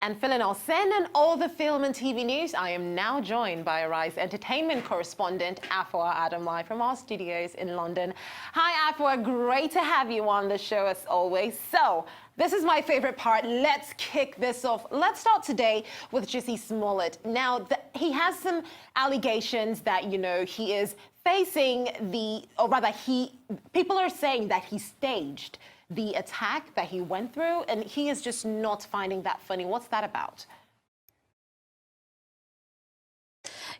And filling our sin and all the film and TV news, I am now joined by Arise entertainment correspondent Affleck Adam live from our studios in London. Hi Affleck, great to have you on the show as always. So, this is my favorite part. Let's kick this off. Let's start today with Jussie Smollett. Now, he has some allegations that, he is facing people are saying that he staged the attack that he went through, and he is just not finding that funny. What's that about?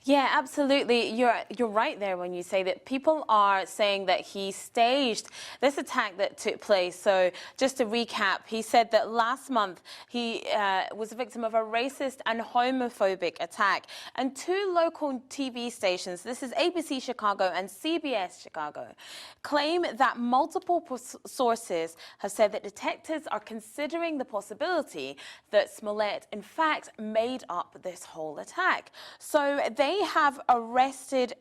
Yeah, absolutely. You're right there when you say that people are saying that he staged this attack that took place. So just to recap, he said that last month he was a victim of a racist and homophobic attack. And two local TV stations, this is ABC Chicago and CBS Chicago, claim that multiple sources have said that detectives are considering the possibility that Smollett, in fact, made up this whole attack. So they have arrested,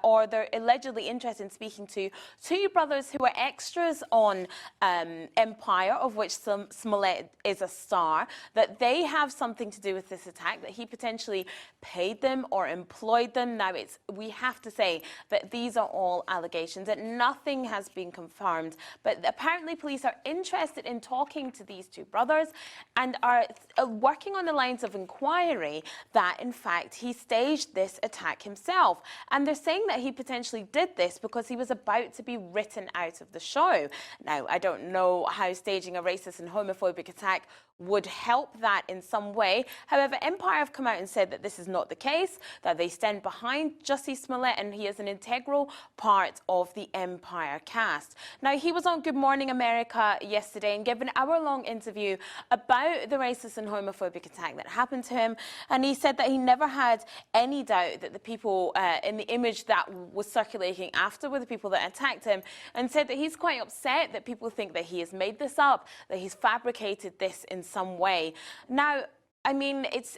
or they're allegedly interested in speaking to two brothers who are extras on Empire, of which Smollett is a star, that they have something to do with this attack, that he potentially paid them or employed them. Now, we have to say that these are all allegations, that nothing has been confirmed, but apparently police are interested in talking to these two brothers and are working on the lines of inquiry that, in fact, he staged this attack himself. And they're saying that he potentially did this because he was about to be written out of the show. Now, I don't know how staging a racist and homophobic attack would help that in some way. However, Empire have come out and said that this is not the case, that they stand behind Jussie Smollett and he is an integral part of the Empire cast. Now, he was on Good Morning America yesterday and gave an hour-long interview about the racist and homophobic attack that happened to him, and he said that he never had any doubt that the people in the image that was circulating after were the people that attacked him, and said that he's quite upset that people think that he has made this up, that he's fabricated this in some way. Now, I mean, it's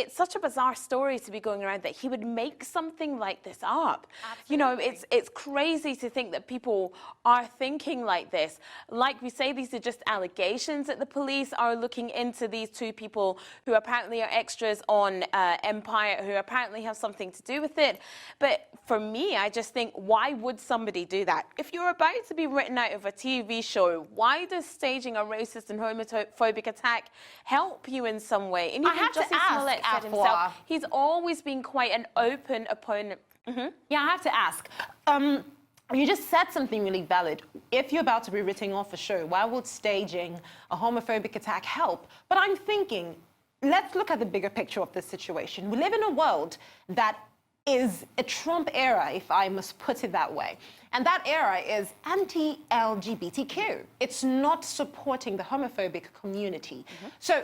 such a bizarre story to be going around that he would make something like this up. Absolutely. It's crazy to think that people are thinking like this. Like we say, these are just allegations that the police are looking into these two people who apparently are extras on Empire, who apparently have something to do with it. But for me, I just think, why would somebody do that? If you're about to be written out of a TV show, why does staging a racist and homophobic attack help you in some way? And I have to Smollett said himself, he's always been quite an open opponent. Yeah, I have to ask. You just said something really valid. If you're about to be written off a show, why would staging a homophobic attack help? But I'm thinking, let's look at the bigger picture of this situation. We live in a world that is a Trump era, if I must put it that way. And that era is anti-LGBTQ. It's not supporting the homophobic community. So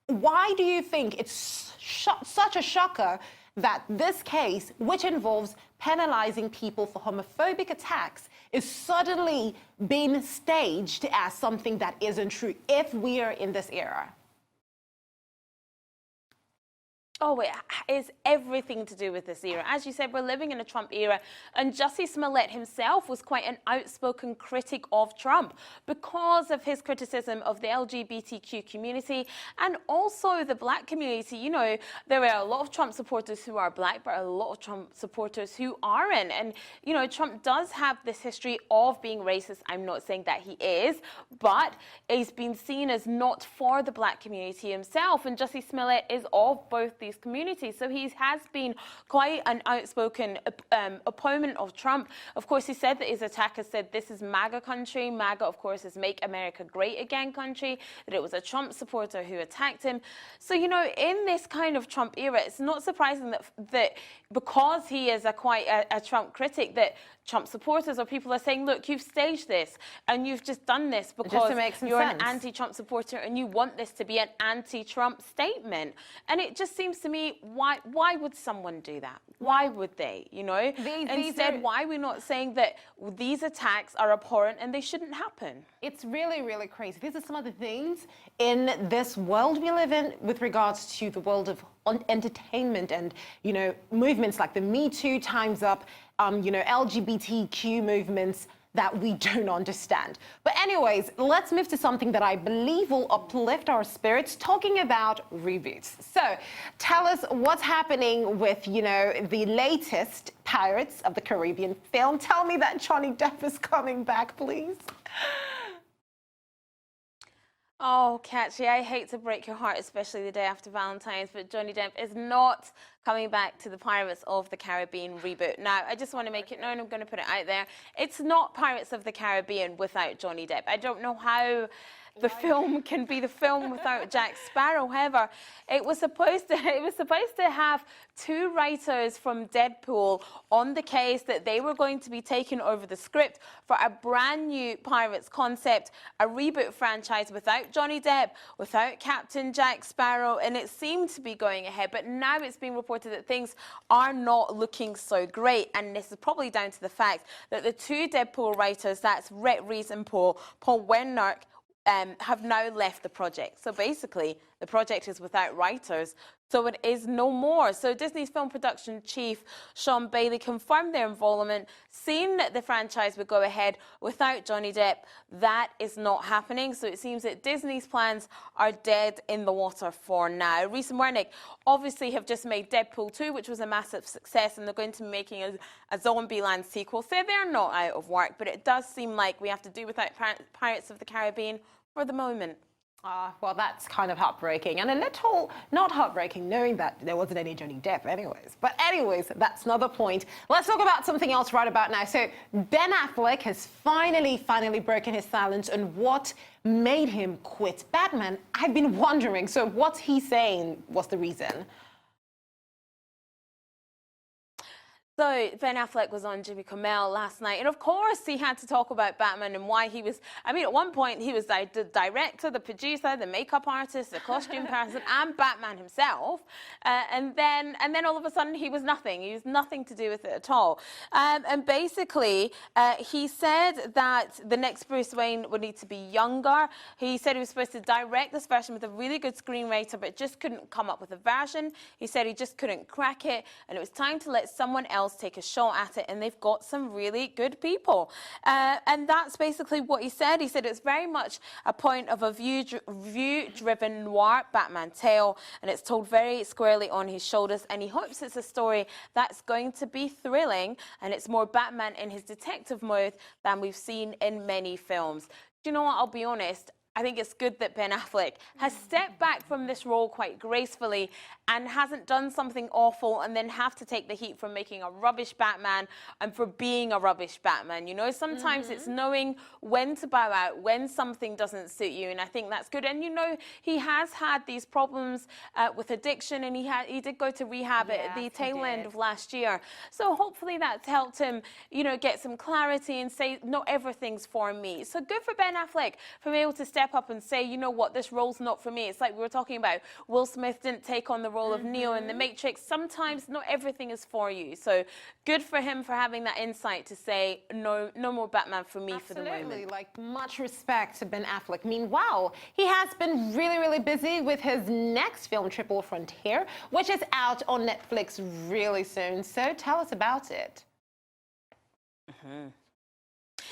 why do you think it's such a shocker that this case, which involves penalizing people for homophobic attacks, is suddenly being staged as something that isn't true if we are in this era? Oh, it is everything to do with this era. As you said, we're living in a Trump era, and Jussie Smollett himself was quite an outspoken critic of Trump because of his criticism of the LGBTQ community and also the black community. There are a lot of Trump supporters who are black, but a lot of Trump supporters who aren't. And, Trump does have this history of being racist. I'm not saying that he is, but he's been seen as not for the black community himself. And Jussie Smollett is of both these communities. So he has been quite an outspoken opponent of Trump. Of course, he said that his attacker said this is MAGA country. MAGA, of course, is Make America Great Again country, that it was a Trump supporter who attacked him. So, in this kind of Trump era, it's not surprising that because he is quite a Trump critic, that Trump supporters or people are saying, look, you've staged this and you've just done this because you're an anti-Trump supporter and you want this to be an anti-Trump statement. And it just seems to me, why would someone do that? Why would they, Instead, why are we not saying that these attacks are abhorrent and they shouldn't happen? It's really, really crazy. These are some of the things in this world we live in with regards to the world of entertainment and, movements like the Me Too, Time's Up, LGBTQ movements that we don't understand. But anyways, let's move to something that I believe will uplift our spirits, talking about reboots. So tell us what's happening with, the latest Pirates of the Caribbean film. Tell me that Johnny Depp is coming back, please. Oh, Catchy, I hate to break your heart, especially the day after Valentine's, but Johnny Depp is not coming back to the Pirates of the Caribbean reboot. Now, I just want to make it known, I'm going to put it out there, it's not Pirates of the Caribbean without Johnny Depp. I don't know how the film can be the film without Jack Sparrow. However, it was supposed to have two writers from Deadpool on the case that they were going to be taking over the script for a brand new Pirates concept, a reboot franchise without Johnny Depp, without Captain Jack Sparrow, and it seemed to be going ahead. But now it's being reported that things are not looking so great, and this is probably down to the fact that the two Deadpool writers, that's Rhett Reese and Paul Wernick, have now left the project. So basically, the project is without writers, so it is no more. So Disney's film production chief, Sean Bailey, confirmed their involvement, seeing that the franchise would go ahead without Johnny Depp. That is not happening. So it seems that Disney's plans are dead in the water for now. Reese and Wernick obviously have just made Deadpool 2, which was a massive success, and they're going to be making a Zombieland sequel. So they're not out of work, but it does seem like we have to do without Pirates of the Caribbean for the moment. Well, that's kind of heartbreaking, and a little not heartbreaking knowing that there wasn't any Johnny Depp anyways. But anyways, that's another point. Let's talk about something else right about now. So Ben Affleck has finally broken his silence on what made him quit Batman. I've been wondering, so what's he saying was the reason? So Ben Affleck was on Jimmy Kimmel last night, and of course he had to talk about Batman and why he was, at one point he was the director, the producer, the makeup artist, the costume person, and Batman himself, and then all of a sudden he was nothing. He was nothing to do with it at all. And basically he said that the next Bruce Wayne would need to be younger. He said he was supposed to direct this version with a really good screenwriter, but just couldn't come up with a version. He said he just couldn't crack it, and it was time to let someone else take a shot at it, and they've got some really good people. And that's basically what he said. He said it's very much a point of a view-driven noir Batman tale, and it's told very squarely on his shoulders, and he hopes it's a story that's going to be thrilling, and it's more Batman in his detective mode than we've seen in many films. Do you know what? I'll be honest. I think it's good that Ben Affleck has stepped back from this role quite gracefully and hasn't done something awful and then have to take the heat for making a rubbish Batman and for being a rubbish Batman. You know, sometimes it's knowing when to bow out, when something doesn't suit you, and I think that's good. And, he has had these problems with addiction, and he did go to rehab at the tail end of last year. So hopefully that's helped him, get some clarity and say, not everything's for me. So good for Ben Affleck for being able to step up and say, you know what, this role's not for me. It's like we were talking about, Will Smith didn't take on the role of Neo in The Matrix. Sometimes not everything is for you. So good for him for having that insight to say, no more Batman for me for the moment. Absolutely, much respect to Ben Affleck. Meanwhile, he has been really busy with his next film, Triple Frontier, which is out on Netflix really soon. So tell us about it.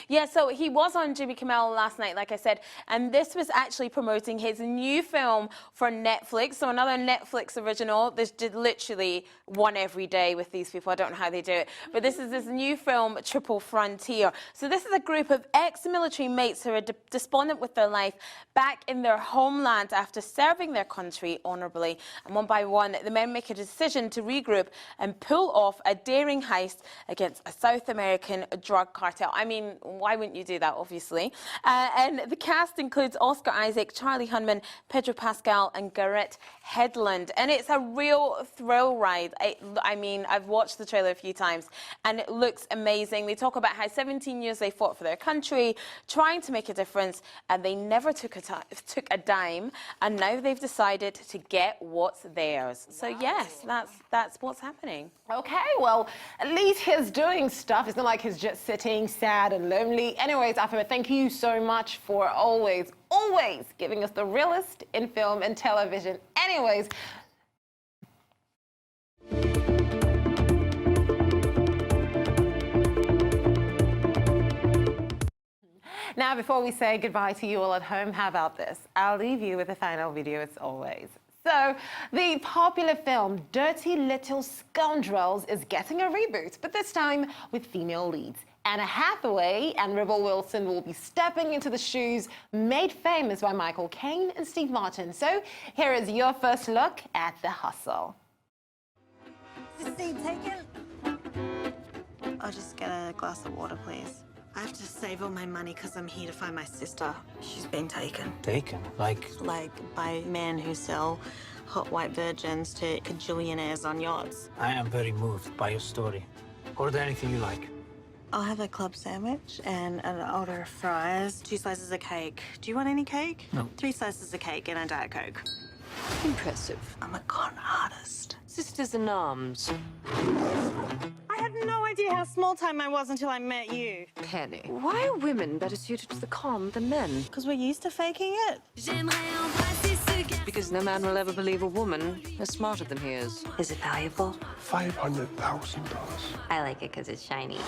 Yeah, so he was on Jimmy Kimmel last night, like I said, and this was actually promoting his new film for Netflix. So another Netflix original. There's literally one every day with these people. I don't know how they do it. But this is this new film, Triple Frontier. So this is a group of ex-military mates who are despondent with their life back in their homeland after serving their country honorably. And one by one, the men make a decision to regroup and pull off a daring heist against a South American drug cartel. I mean, why wouldn't you do that, obviously? And the cast includes Oscar Isaac, Charlie Hunnam, Pedro Pascal, and Garrett Hedlund. And it's a real thrill ride. I mean, I've watched the trailer a few times, and it looks amazing. They talk about how 17 years they fought for their country, trying to make a difference, and they never took a dime, and now they've decided to get what's theirs. So yes, that's what's happening. Okay, well, at least he's doing stuff. It's not like he's just sitting sad and lonely. Anyways, Afua, thank you so much for always giving us the realest in film and television. Anyways, Now, before we say goodbye to you all at home, how about this? I'll leave you with a final video as always. So, the popular film Dirty Little Scoundrels is getting a reboot, but this time with female leads. Anna Hathaway and Rebel Wilson will be stepping into the shoes made famous by Michael Caine and Steve Martin. So, here is your first look at The Hustle. Is this seat taken? I'll just get a glass of water, please. I have to save all my money because I'm here to find my sister. She's been taken. Taken? Like By men who sell hot white virgins to bajillionaires on yachts. I am very moved by your story. Order anything you like. I'll have a club sandwich and an order of fries, 2 slices of cake. Do you want any cake? No. 3 slices of cake and a Diet Coke. Impressive. I'm a con artist. Sisters in arms. I had no idea how small time I was until I met you. Penny. Why are women better suited to the com than men? Because we're used to faking it. Because no man will ever believe a woman is smarter than he is. Is it valuable? $500,000. I like it because it's shiny.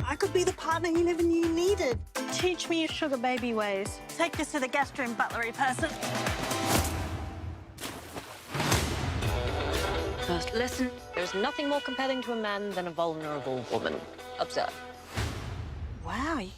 I could be the partner you never knew you needed. Teach me your sugar baby ways. Take this to the guest room, butlery person. First lesson, there's nothing more compelling to a man than a vulnerable woman. Observe. Wow, you